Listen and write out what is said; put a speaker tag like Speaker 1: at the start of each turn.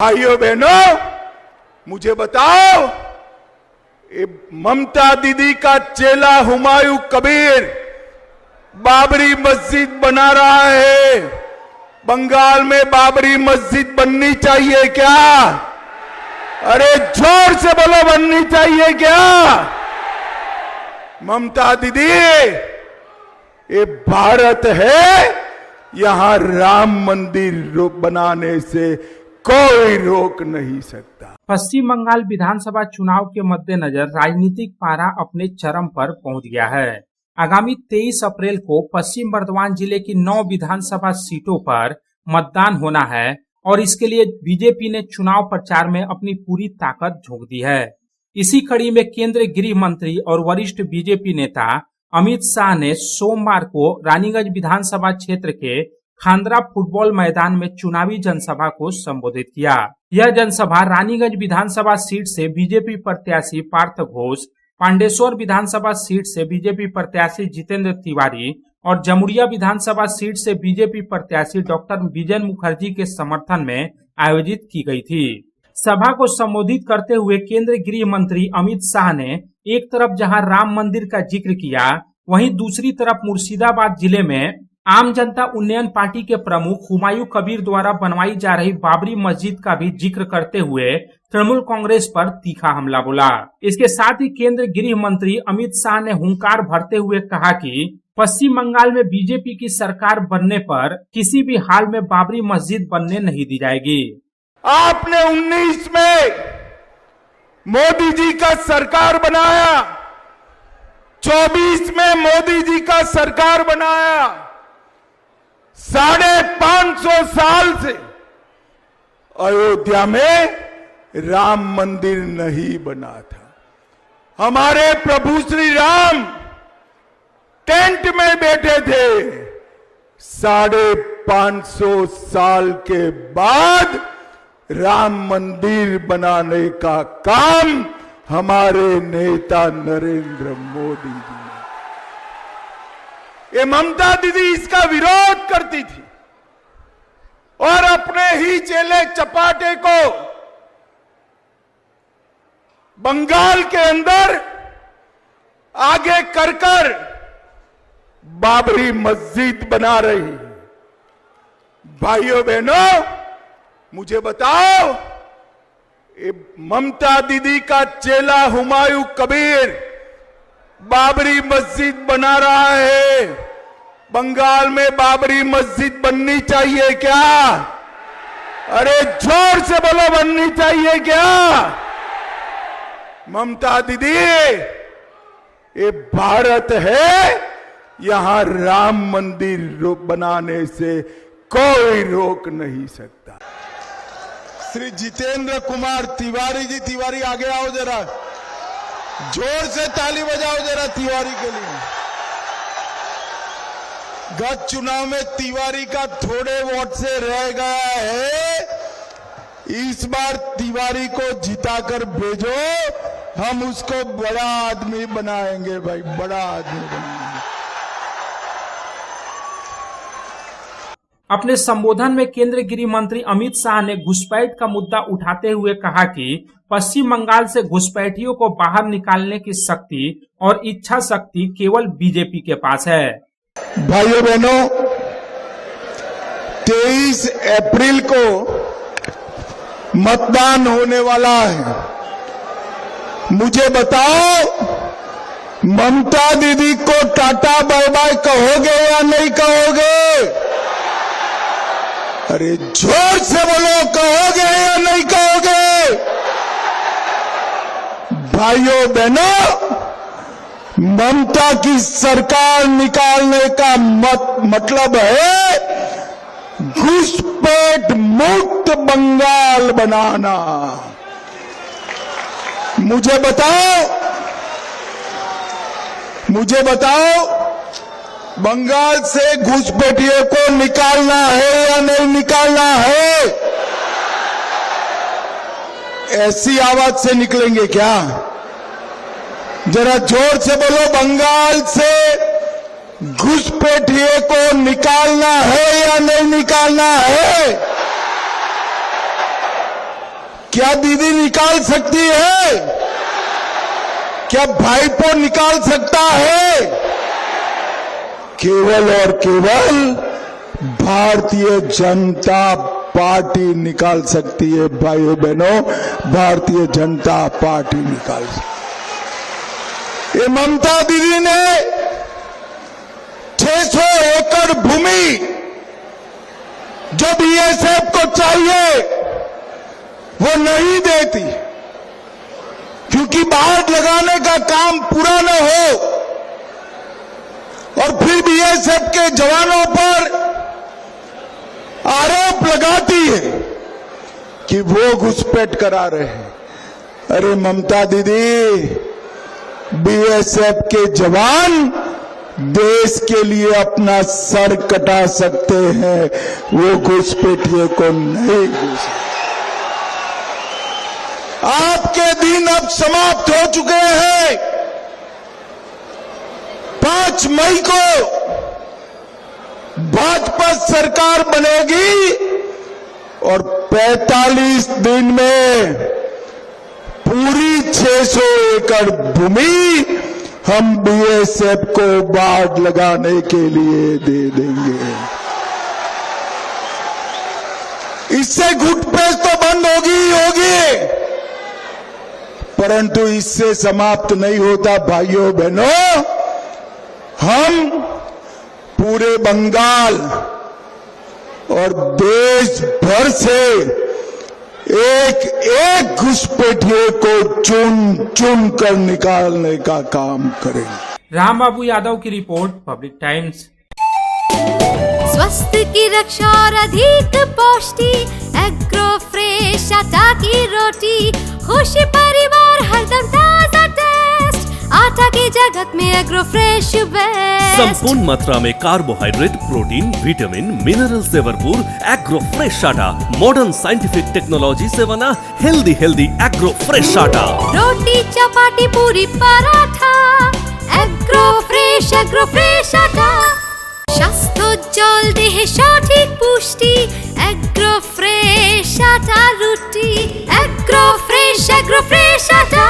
Speaker 1: भाइयों बहनों, मुझे बताओ, ये ममता दीदी का चेला हुमायूं कबीर बाबरी मस्जिद बना रहा है। बंगाल में बाबरी मस्जिद बननी चाहिए क्या? अरे जोर से बोलो, बननी चाहिए क्या? ममता दीदी, ये भारत है, यहां राम मंदिर बनाने से कोई रोक नहीं सकता।
Speaker 2: पश्चिम बंगाल विधानसभा चुनाव के मद्देनजर राजनीतिक पारा अपने चरम पर पहुंच गया है। आगामी 23 अप्रैल को पश्चिम बर्धमान जिले की 9 विधानसभा सीटों पर मतदान होना है और इसके लिए बीजेपी ने चुनाव प्रचार में अपनी पूरी ताकत झोंक दी है। इसी कड़ी में केंद्रीय गृह मंत्री और वरिष्ठ बीजेपी नेता अमित शाह ने सोमवार को रानीगंज विधानसभा क्षेत्र के खांद्रा फुटबॉल मैदान में चुनावी जनसभा को संबोधित किया। यह जनसभा रानीगंज विधानसभा सीट से बीजेपी प्रत्याशी पार्थ घोष, पांडेश्वर विधानसभा सीट से बीजेपी प्रत्याशी जितेंद्र तिवारी और जमुरिया विधानसभा सीट से बीजेपी प्रत्याशी डॉक्टर विजय मुखर्जी के समर्थन में आयोजित की गई थी। सभा को संबोधित करते हुए केंद्रीय गृह मंत्री अमित शाह ने एक तरफ जहां राम मंदिर का जिक्र किया, वहीं दूसरी तरफ मुर्शिदाबाद जिले में आम जनता उन्नयन पार्टी के प्रमुख हुमायूं कबीर द्वारा बनवाई जा रही बाबरी मस्जिद का भी जिक्र करते हुए तृणमूल कांग्रेस पर तीखा हमला बोला। इसके साथ ही केंद्रीय गृह मंत्री अमित शाह ने हुंकार भरते हुए कहा कि पश्चिम बंगाल में बीजेपी की सरकार बनने पर किसी भी हाल में बाबरी मस्जिद बनने नहीं दी जाएगी।
Speaker 1: आपने 19 में मोदी जी का सरकार बनाया, 24 में मोदी जी का सरकार बनाया। 550 साल से अयोध्या में राम मंदिर नहीं बना था। हमारे प्रभु श्री राम टेंट में बैठे थे। 550 साल के बाद राम मंदिर बनाने का काम हमारे नेता नरेंद्र मोदी जी। ये ममता दीदी इसका विरोध करती थी और अपने ही चेले चपाटे को बंगाल के अंदर आगे कर बाबरी मस्जिद बना रही। भाइयों बहनों, मुझे बताओ, ये ममता दीदी का चेला हुमायूं कबीर बाबरी मस्जिद बना रहा है। बंगाल में बाबरी मस्जिद बननी चाहिए क्या? अरे जोर से बोलो, बननी चाहिए क्या? ममता दीदी, ये भारत है, यहां राम मंदिर बनाने से कोई रोक नहीं सकता।
Speaker 3: श्री जितेंद्र कुमार तिवारी जी, तिवारी आगे आओ जरा, जोर से ताली बजाओ जरा तिवारी के लिए। गत चुनाव में तिवारी का थोड़े वोट से रह गया है, इस बार तिवारी को जिताकर भेजो, हम उसको बड़ा आदमी बनाएंगे भाई, बड़ा आदमी बनाएंगे।
Speaker 2: अपने संबोधन में केंद्रीय गृह मंत्री अमित शाह ने घुसपैठ का मुद्दा उठाते हुए कहा कि पश्चिम बंगाल से घुसपैठियों को बाहर निकालने की शक्ति और इच्छा शक्ति केवल बीजेपी के पास है।
Speaker 1: भाइयों बहनों, 23 अप्रैल को मतदान होने वाला है। मुझे बताओ, ममता दीदी को टाटा बाय बाय कहोगे या नहीं कहोगे? अरे जोर से बोलो, कहोगे या नहीं कहोगे? भाइयों बहनों, ममता की सरकार निकालने का मतलब है घुसपैठ मुक्त बंगाल बनाना। मुझे बताओ, बंगाल से घुसपैठियों को निकालना है या नहीं निकालना है? ऐसी आवाज से निकलेंगे क्या? जरा जोर से बोलो, बंगाल से घुसपैठियों को निकालना है या नहीं निकालना है?
Speaker 3: क्या दीदी निकाल सकती है? क्या भाईपो निकाल सकता है? केवल और केवल भारतीय जनता पार्टी निकाल सकती है। भाइयों बहनों, भारतीय जनता पार्टी निकाल सकती। ये ममता दीदी ने 600 एकड़ भूमि जो बीएसएफ को चाहिए वो नहीं देती, क्योंकि बाढ़ लगाने का काम पूरा न हो, और फिर बीएसएफ के जवानों पर आरोप लगाती है कि वो घुसपैठ करा रहे हैं। अरे ममता दीदी, बीएसएफ के जवान देश के लिए अपना सर कटा सकते हैं, वो घुसपैठिए को नहीं घुस। आपके दिन अब समाप्त हो चुके हैं। 5 मई को भाजपा सरकार बनेगी और 45 दिन में पूरी 600 एकड़ भूमि हम बीएसएफ को बाढ़ लगाने के लिए दे देंगे। इससे घुटपेच तो बंद होगी ही होगी, परंतु इससे समाप्त नहीं होता। भाइयों बहनों, हम पूरे बंगाल और देश भर से एक एक घुसपैठिए को चुन चुन कर निकालने का काम करेंगे।
Speaker 2: रामबाबू यादव की रिपोर्ट, पब्लिक टाइम्स।
Speaker 4: स्वास्थ्य की रक्षा और अधिक पौष्टि, एग्रो फ्रेश आटा की रोटी, खुशी परिवार हरदम ताजा टेस्ट, आटा की जगत में एग्रो फ्रेश बेस्ट।
Speaker 5: संपूर्ण मात्रा में कार्बोहाइड्रेट, प्रोटीन, विटामिन, मिनरल से भरपूर एग्रो फ्रेश आटा, मॉडर्न साइंटिफिक टेक्नोलॉजी से बना हेल्दी एग्रो फ्रेश आटा।
Speaker 4: रोटी चपाटी पूरी पराठा, एग्रो फ्रेश आटा। স্বাস্থ্যোজ্জ্বল দেহে সঠিক পুষ্টি, এগ্রো ফ্রেশ আটা রুটি, এগ্রো ফ্রেশ আটা।